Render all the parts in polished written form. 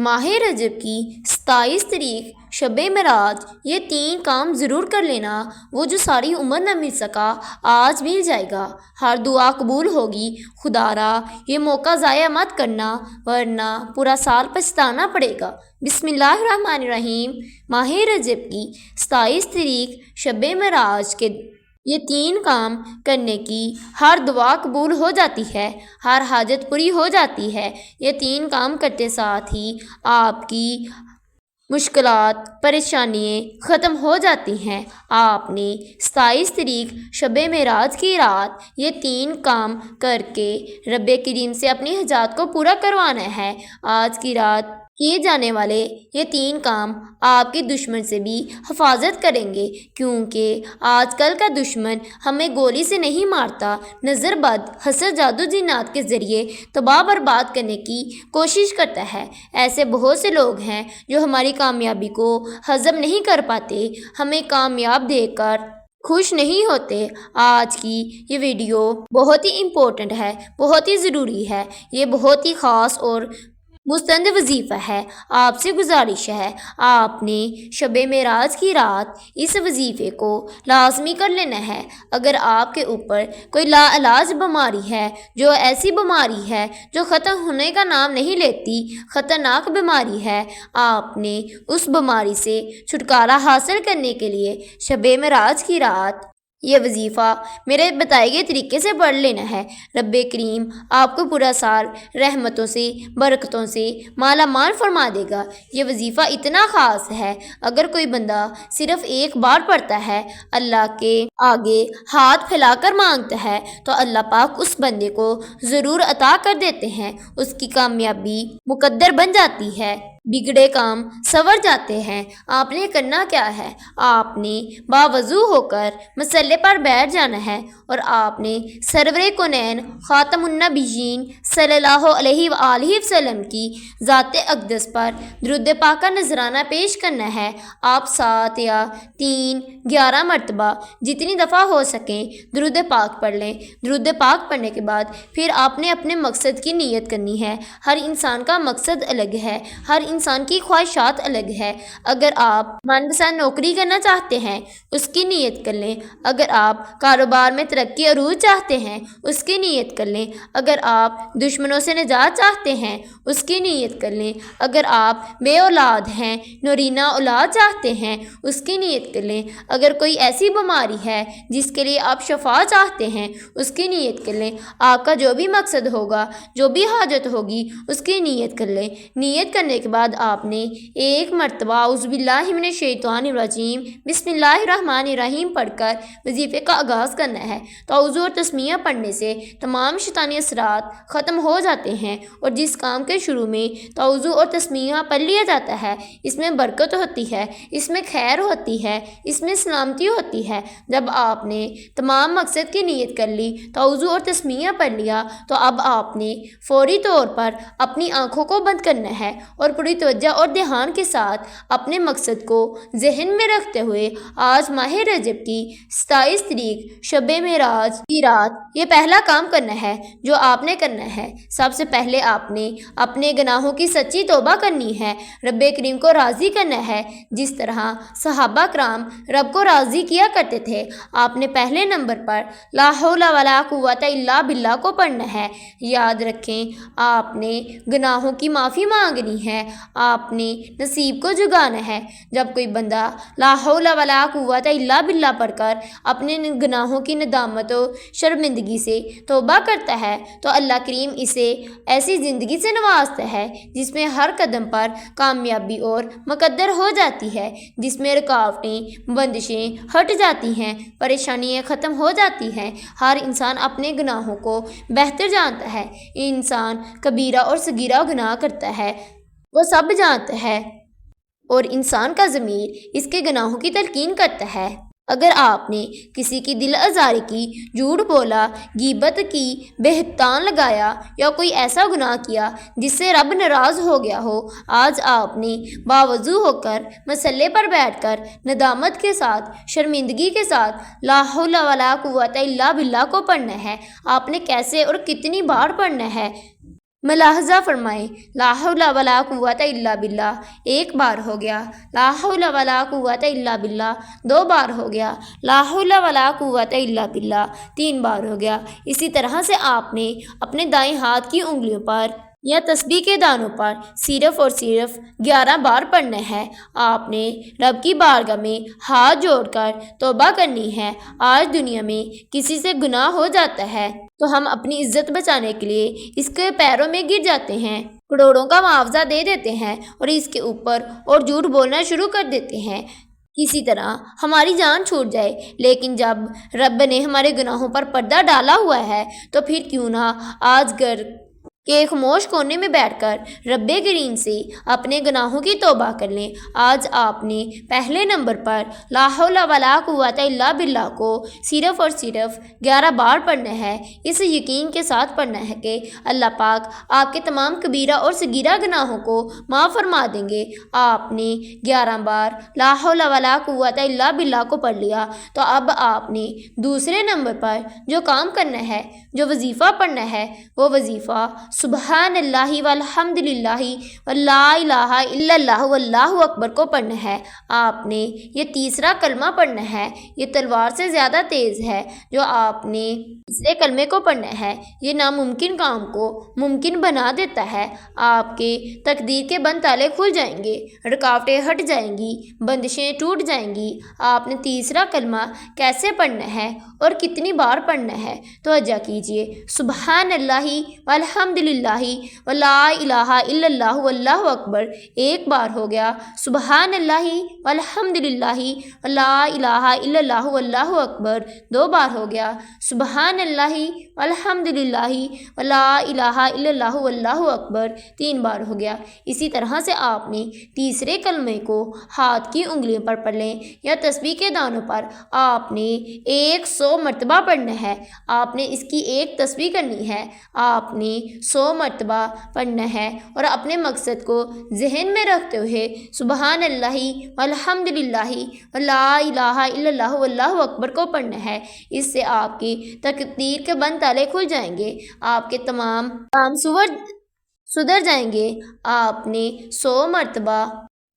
ماہ رجب کی 27 تاریخ شب معراج، یہ 3 کام ضرور کر لینا، وہ جو ساری عمر نہ مل سکا آج مل جائے گا، ہر دعا قبول ہوگی۔ خدا را یہ موقع ضائع مت کرنا ورنہ پورا سال پچھتانا پڑے گا۔ بسم اللہ الرحمن الرحیم۔ ماہ رجب کی 27 تاریخ شب معراج کے یہ 3 کام کرنے کی ہر دعا قبول ہو جاتی ہے، ہر حاجت پوری ہو جاتی ہے۔ یہ 3 کام کرتے ساتھ ہی آپ کی مشکلات پریشانیاں ختم ہو جاتی ہیں۔ آپ نے 27 تاریخ شب معراج کی رات یہ 3 کام کر کے رب کریم سے اپنی حاجات کو پورا کروانا ہے۔ آج کی رات کیے جانے والے یہ 3 کام آپ کے دشمن سے بھی حفاظت کریں گے، کیونکہ آج کل کا دشمن ہمیں گولی سے نہیں مارتا، نظر بد، حسد، جادو جنات کے ذریعے تباہ برباد کرنے کی کوشش کرتا ہے۔ ایسے بہت سے لوگ ہیں جو ہماری کامیابی کو ہضم نہیں کر پاتے، ہمیں کامیاب دیکھ کر خوش نہیں ہوتے۔ آج کی یہ ویڈیو بہت ہی امپورٹنٹ ہے، بہت ہی ضروری ہے، یہ بہت ہی خاص اور مستند وظیفہ ہے۔ آپ سے گزارش ہے، آپ نے شب معراج کی رات اس وظیفے کو لازمی کر لینا ہے۔ اگر آپ کے اوپر کوئی لا علاج بیماری ہے، جو ایسی بیماری ہے جو ختم ہونے کا نام نہیں لیتی، خطرناک بیماری ہے، آپ نے اس بیماری سے چھٹکارا حاصل کرنے کے لیے شب معراج کی رات یہ وظیفہ میرے بتائے گئے طریقے سے پڑھ لینا ہے۔ رب کریم آپ کو پورا سال رحمتوں سے، برکتوں سے مالا مال فرما دے گا۔ یہ وظیفہ اتنا خاص ہے، اگر کوئی بندہ صرف ایک بار پڑھتا ہے، اللہ کے آگے ہاتھ پھیلا کر مانگتا ہے تو اللہ پاک اس بندے کو ضرور عطا کر دیتے ہیں، اس کی کامیابی مقدر بن جاتی ہے، بگڑے کام سنور جاتے ہیں۔ آپ نے کرنا کیا ہے؟ آپ نے باوضو ہو کر مسلے پر بیٹھ جانا ہے اور آپ نے سرور کونین خاتم النبیین صلی اللہ علیہ وآلہ وسلم کی ذات اقدس پر درود پاک کا نذرانہ پیش کرنا ہے۔ آپ 7 یا 3 11 مرتبہ جتنی دفعہ ہو سکیں درود پاک پڑھ لیں۔ درود پاک پڑھنے کے بعد پھر آپ نے اپنے مقصد کی نیت کرنی ہے۔ ہر انسان کا مقصد الگ ہے، ہر انسان کی خواہشات الگ ہے۔ اگر آپ من پسند نوکری کرنا چاہتے ہیں، اس کی نیت کر لیں۔ اگر آپ کاروبار میں ترقی عروج چاہتے ہیں، اس کی نیت کر لیں۔ اگر آپ دشمنوں سے نجات چاہتے ہیں، اس کی نیت کر لیں۔ اگر آپ بے اولاد ہیں، نورینہ اولاد چاہتے ہیں، اس کی نیت کر لیں۔ اگر کوئی ایسی بیماری ہے جس کے لیے آپ شفا چاہتے ہیں، اس کی نیت کر لیں۔ آپ کا جو بھی مقصد ہوگا، جو بھی حاجت ہوگی، اس کی نیت کر لیں۔ نیت کرنے کے بعد آپ نے 1 مرتبہ اعوذ باللہ من الشیطان الرجیم بسم اللہ الرحمن الرحیم پڑھ کر وظیفے کا آغاز کرنا ہے۔ توضع اور تسمیہ پڑھنے سے تمام شیطانی اثرات ختم ہو جاتے ہیں، اور جس کام کے شروع میں توضع اور تسمیہ پڑھ لیا جاتا ہے، اس میں برکت ہوتی ہے، اس میں خیر ہوتی ہے، اس میں سلامتی ہوتی ہے۔ جب آپ نے تمام مقصد کی نیت کر لی، توضع اور تسمیہ پڑھ لیا، تو اب آپ نے فوری طور پر اپنی آنکھوں کو بند کرنا ہے اور پوری توجہ اور دھیان کے ساتھ اپنے مقصد کو ذہن میں رکھتے ہوئے آج ماہ رجب کی 27 تاریخ شب معراج کی رات یہ پہلا کام کرنا ہے جو آپ نے کرنا ہے۔ سب سے پہلے آپ نے اپنے گناہوں کی سچی توبہ کرنی ہے، رب کریم کو راضی کرنا ہے، جس طرح صحابہ کرام رب کو راضی کیا کرتے تھے۔ آپ نے پہلے نمبر پر لا حول ولا قوت الا باللہ کو پڑھنا ہے۔ یاد رکھیں، آپ نے گناہوں کی معافی مانگنی ہے، آپ نے نصیب کو جگانا ہے۔ جب کوئی بندہ لا حول ولا قوت الا باللہ پڑھ کر اپنے گناہوں کی ندامت و شرمندگی سے توبہ کرتا ہے تو اللہ کریم اسے ایسی زندگی سے نوازتا ہے جس میں ہر قدم پر کامیابی اور مقدر ہو جاتی ہے، جس میں رکاوٹیں، بندشیں ہٹ جاتی ہیں، پریشانیاں ختم ہو جاتی ہیں۔ ہر انسان اپنے گناہوں کو بہتر جانتا ہے۔ انسان کبیرہ اور صغیرہ گناہ کرتا ہے، وہ سب جانتا ہے، اور انسان کا ضمیر اس کے گناہوں کی تلقین کرتا ہے۔ اگر آپ نے کسی کی دل آزاری کی، جھوٹ بولا، غیبت کی، بہتان لگایا یا کوئی ایسا گناہ کیا جس سے رب ناراض ہو گیا ہو، آج آپ نے باوضو ہو کر مسلے پر بیٹھ کر ندامت کے ساتھ، شرمندگی کے ساتھ لا حول ولا قوت الا باللہ کو پڑھنا ہے۔ آپ نے کیسے اور کتنی بار پڑھنا ہے ملاحظہ فرمائیں، لا حول ولا قوت الا باللہ ایک بار ہو گیا، لا حول ولا قوت الا باللہ دو بار ہو گیا، لا حول ولا قوت الا باللہ تین بار ہو گیا۔ اسی طرح سے آپ نے اپنے دائیں ہاتھ کی انگلیوں پر یا تسبیح کے دانوں پر صرف اور صرف 11 بار پڑھنا ہے۔ آپ نے رب کی بارگاہ میں ہاتھ جوڑ کر توبہ کرنی ہے۔ آج دنیا میں کسی سے گناہ ہو جاتا ہے تو ہم اپنی عزت بچانے کے لیے اس کے پیروں میں گر جاتے ہیں، کروڑوں کا معاوضہ دے دیتے ہیں اور اس کے اوپر اور جھوٹ بولنا شروع کر دیتے ہیں، کسی طرح ہماری جان چھوٹ جائے۔ لیکن جب رب نے ہمارے گناہوں پر پردہ ڈالا ہوا ہے تو پھر کیوں نہ آج گھر کے خاموش کونے میں بیٹھ کر رب کریم سے اپنے گناہوں کی توبہ کر لیں۔ آج آپ نے پہلے نمبر پر لا حول ولا قوت الا باللہ کو صرف اور صرف 11 بار پڑھنا ہے۔ اس یقین کے ساتھ پڑھنا ہے کہ اللہ پاک آپ کے تمام کبیرہ اور صغیرہ گناہوں کو معاف فرما دیں گے۔ آپ نے 11 بار لا حول ولا قوت الا باللہ کو پڑھ لیا تو اب آپ نے دوسرے نمبر پر جو کام کرنا ہے، جو وظیفہ پڑھنا ہے، وہ وظیفہ سبحان اللہ والحمد للہ ولا الہ الا اللہ واللہ اکبر کو پڑھنا ہے۔ آپ نے یہ تیسرا کلمہ پڑھنا ہے، یہ تلوار سے زیادہ تیز ہے۔ جو آپ نے تیسرے کلمے کو پڑھنا ہے، یہ ناممکن کام کو ممکن بنا دیتا ہے۔ آپ کے تقدیر کے بند تالے کھل جائیں گے، رکاوٹیں ہٹ جائیں گی، بندشیں ٹوٹ جائیں گی۔ آپ نے تیسرا کلمہ کیسے پڑھنا ہے اور کتنی بار پڑھنا ہے؟ توجہ کیجیے، سبحان اللہ والحمد للہ ولا الہ الا اللہ واللہ اکبر ایک بار ہو گیا، سبحان اللہ والحمد للہ ولا الہ الا اللہ واللہ اکبر دو بار ہو گیا، سبحان اللہ والحمد للہ ولا الہ الا اللہ واللہ اکبر تین بار ہو گیا۔ اسی طرح سے آپ نے تیسرے کلمے کو ہاتھ کی انگلیوں پر پڑھ لیں یا تسبیح کے دانوں پر آپ نے 100 مرتبہ پڑھنا ہے۔ آپ نے اس کی ایک تسبیح کرنی ہے، آپ نے 100 مرتبہ پڑھنا ہے اور اپنے مقصد کو ذہن میں رکھتے ہوئے سبحان اللہ والحمد للہ ولا الہ الا اللہ واللہ اکبر کو پڑھنا ہے۔ اس سے آپ کی تقدیر کے بند تالے کھل جائیں گے، آپ کے تمام کام سدھر جائیں گے۔ آپ نے 100 مرتبہ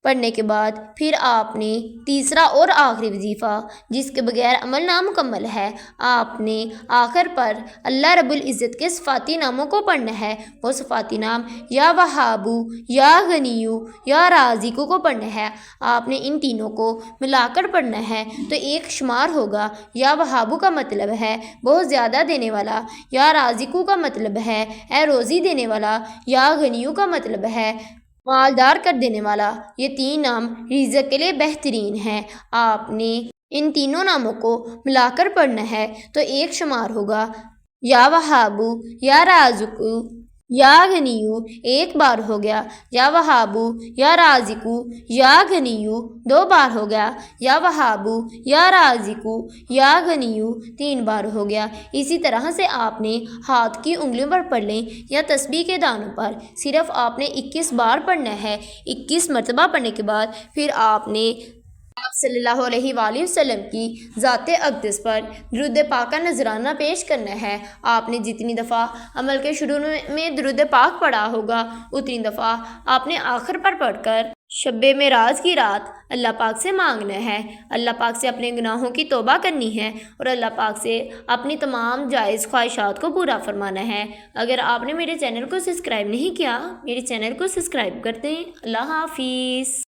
پڑھنے کے بعد پھر آپ نے تیسرا اور آخری وظیفہ جس کے بغیر عمل نامکمل ہے، آپ نے آخر پر اللہ رب العزت کے صفاتی ناموں کو پڑھنا ہے۔ وہ صفاتی نام یا وہابو، یا غنیو، یا رازقو کو پڑھنا ہے۔ آپ نے ان تینوں کو ملا کر پڑھنا ہے تو ایک شمار ہوگا۔ یا وہابو کا مطلب ہے بہت زیادہ دینے والا، یا رازقو کا مطلب ہے اے روزی دینے والا، یا غنیو کا مطلب ہے مالدار کر دینے والا۔ یہ تین نام رزق کے لیے بہترین ہیں۔ آپ نے ان تینوں ناموں کو ملا کر پڑھنا ہے تو ایک شمار ہوگا، یا وہابو، یا رازقو، یا غنیو ایک بار ہو گیا، یا وہابو، یا رازقو، یا غنیو دو بار ہو گیا، یا وہابو، یا رازقو، یا غنیو تین بار ہو گیا۔ اسی طرح سے آپ نے ہاتھ کی انگلیوں پر پڑھ لیں یا تسبیح کے دانوں پر صرف آپ نے 21 بار پڑھنا ہے۔ 21 مرتبہ پڑھنے کے بعد پھر آپ نے آپ صلی اللہ علیہ وآلہ وسلم کی ذات اقدس پر درود پاک کا نذرانہ پیش کرنا ہے۔ آپ نے جتنی دفعہ عمل کے شروع میں درود پاک پڑھا ہوگا اتنی دفعہ آپ نے آخر پر پڑھ کر شب معراج کی رات اللہ پاک سے مانگنا ہے، اللہ پاک سے اپنے گناہوں کی توبہ کرنی ہے اور اللہ پاک سے اپنی تمام جائز خواہشات کو پورا فرمانا ہے۔ اگر آپ نے میرے چینل کو سبسکرائب نہیں کیا، میرے چینل کو سبسکرائب کر دیں۔ اللہ حافظ۔